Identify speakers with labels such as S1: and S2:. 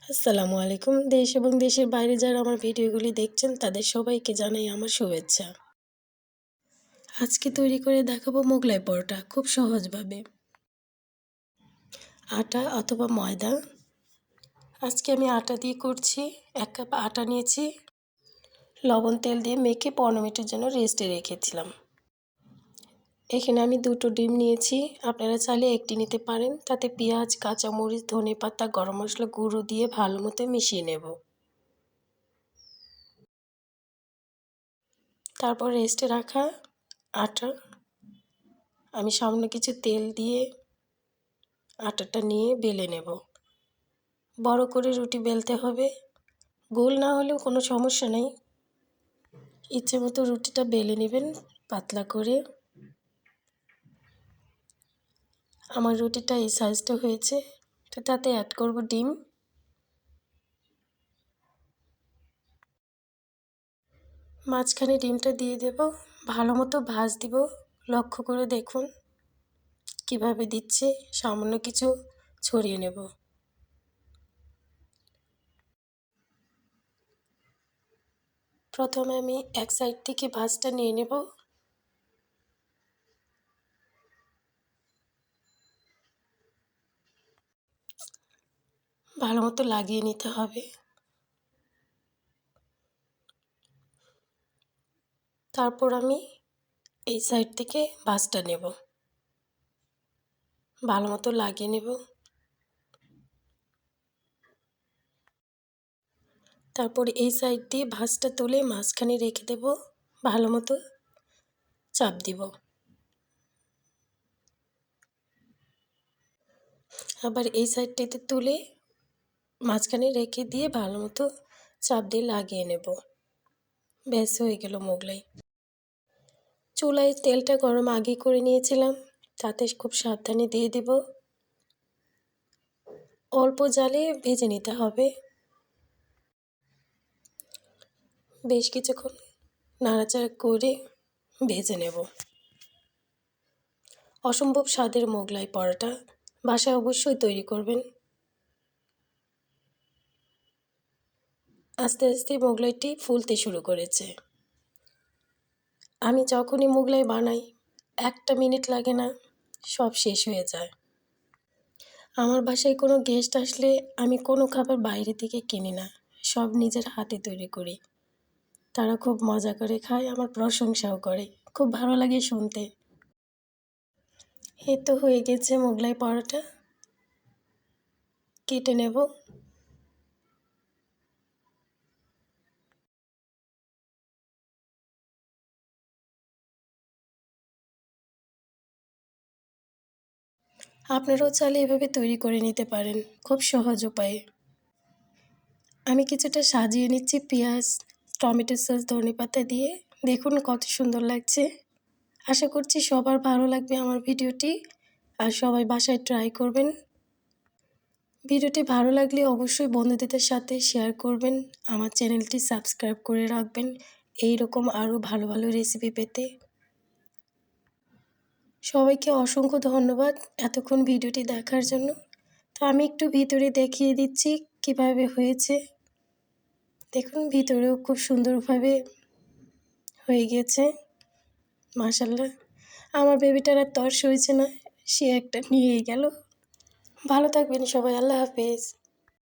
S1: আসসালামু আলাইকুম। দেশ এবং দেশের বাইরে যারা আমার ভিডিওগুলি দেখছেন তাদের সবাইকে জানাই আমার শুভেচ্ছা। আজকে তৈরি করে দেখাবো মোগলাই পরোটা খুব সহজভাবে। আটা অথবা ময়দা। আজকে আমি আটা দিয়ে করছি। 1 কাপ আটা নিয়েছি। লবণ তেল দিয়ে মেখে 15 মিনিটের জন্য রেস্টে রেখেছিলাম। এখানে আমি 2টো ডিম নিয়েছি। আপনারা চাইলে 1টি নিতে পারেন। তাতে পেঁয়াজ, কাঁচামরিচ, ধনেপাতা, গরম মশলা গুঁড়ো দিয়ে ভালো মতো মিশিয়ে নেব। তারপর রেস্টে রাখা আটা আমি সামান্য কিছু তেল দিয়ে আটাটা নিয়ে বেলে নেব। বড় করে রুটি বেলতে হবে। গোল না হলেও কোনো সমস্যা নেই। ইচ্ছে মতো রুটিটা বেলে নেবেন পাতলা করে। আমার রুটিটা এই সাইজটা হয়েছে। তো তাতে অ্যাড করব ডিম। মাঝখানে ডিমটা দিয়ে দেব। ভালো মতো ভাঁজ দিব। লক্ষ্য করে দেখুন কিভাবে দিচ্ছি। সামান্য কিছু ছড়িয়ে নেব। প্রথমে আমি এক সাইড থেকে ভাঁজটা নিয়ে নেব। ভালো মতো লাগিয়ে নিতে হবে। তারপর আমি এই সাইড থেকে ভাঁজটা নেব। ভালো মতো লাগিয়ে নেব। তারপর এই সাইড দিয়ে ভাঁজটা তুলে মাঝখানে রেখে দেব। ভালো মতো চাপ দিব। আবার এই সাইডটাতে তুলে মাঝখানে রেখে দিয়ে ভালো মতো চাপ দিয়ে লাগিয়ে নেব। ব্যাস হয়ে গেল মোগলাই। চুলায় তেলটা গরম আগে করে নিয়েছিলাম। তাতে খুব সাবধানে দিয়ে দেব। অল্প জালে ভেজে নিতে হবে। বেশ কিছুক্ষণ নাড়াচাড়া করে ভেজে নেব। অসম্ভব স্বাদের মোগলাই পরোটা বাসায় অবশ্যই তৈরি করবেন। আস্তে আস্তে মোগলাইটি ফুলতে শুরু করেছে। আমি যখনই মোগলাই বানাই 1টা মিনিট লাগে না, সব শেষ হয়ে যায়। আমার বাসায় কোনো গেস্ট আসলে আমি কোনো খাবার বাইরে থেকে কিনি না, সব নিজের হাতে তৈরি করি। তারা খুব মজা করে খায়, আমার প্রশংসাও করে। খুব ভালো লাগে শুনতে। এই তো হয়ে গেছে মোগলাই পরোটা। কেটে নেব। আপনারাও চাইলে এভাবে তৈরি করে নিতে পারেন খুব সহজ উপায়ে। আমি কিছুটা সাজিয়ে নিচ্ছি পেঁয়াজ, টমেটো সস, ধনেপাতা দিয়ে। দেখুন কত সুন্দর লাগছে। আশা করছি সবার ভালো লাগবে আমার ভিডিওটি। আর সবাই বাসায় ট্রাই করবেন। ভিডিওটি ভালো লাগলে অবশ্যই বন্ধুদের সাথে শেয়ার করবেন। আমার চ্যানেলটি সাবস্ক্রাইব করে রাখবেন এই রকম আরও ভালো ভালো রেসিপি পেতে। সবাইকে অসংখ্য ধন্যবাদ এতক্ষণ ভিডিওটি দেখার জন্য। তো আমি একটু ভিতরে দেখিয়ে দিচ্ছি কিভাবে হয়েছে। দেখুন ভিতরেও খুব সুন্দরভাবে হয়ে গেছে। মাশাআল্লাহ। আমার বেবিটার আর তর সইছে না, সে একটা নিয়েই গেল। ভালো থাকবেন সবাই। আল্লাহ হাফেজ।